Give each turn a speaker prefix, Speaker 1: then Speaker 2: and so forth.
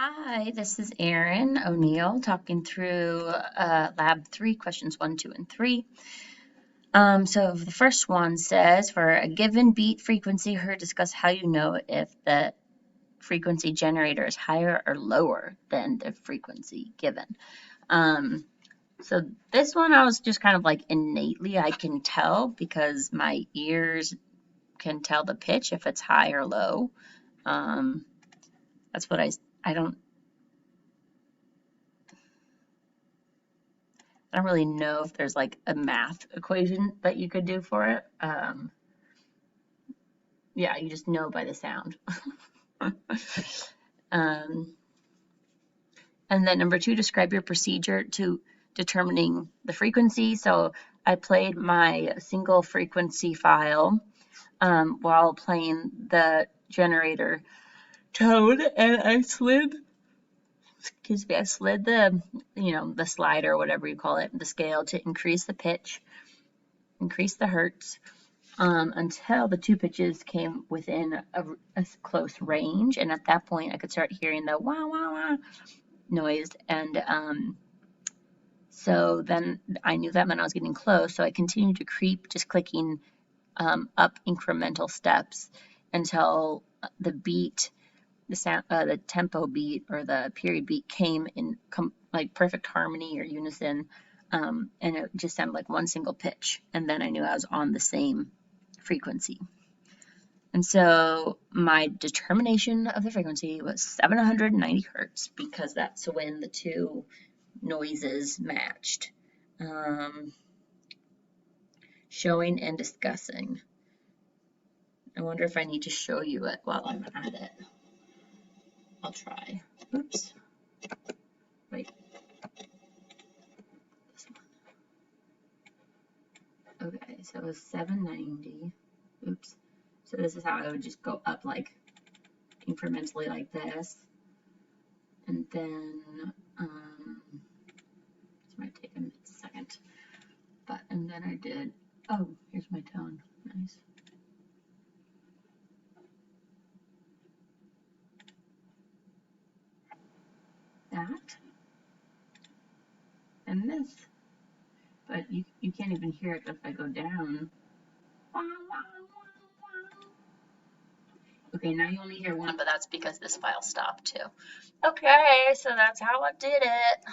Speaker 1: Hi, this is Erin O'Neill talking through Lab 3, questions 1, 2, and 3. So the first one says, for a given beat frequency heard, discuss how you know if the frequency generator is higher or lower than the frequency given. So this one I was just kind of like innately I can tell because my ears can tell the pitch if it's high or low. That's what I don't really know if there's like a math equation that you could do for it. Yeah, you just know by the sound. um, and then number 2, describe your procedure to determining the frequency. So I played my single frequency file while playing the generator tone, and I slid the, the slider, whatever you call it, the scale to increase the pitch, increase the hertz, until the two pitches came within a close range. And at that point, I could start hearing the wah, wah, wah noise. And so then I knew that meant I was getting close. So I continued to creep, just clicking up incremental steps until the beat, the tempo beat or the period beat came in like perfect harmony or unison. And it just sounded like one single pitch. And then I knew I was on the same frequency. And so my determination of the frequency was 790 hertz because that's when the two noises matched. Showing and discussing. I wonder if I need to show you it while I'm at it. I'll try. Oops. Wait. This one. Okay, so it was 790. Oops. So this is how I would just go up like incrementally like this. And then, this might take a second. And then I did, oh, here's my tone. Nice. That. And this. But you can't even hear it if I go down. Okay, now you only hear one, but that's because this file stopped too. Okay, so that's how I did it.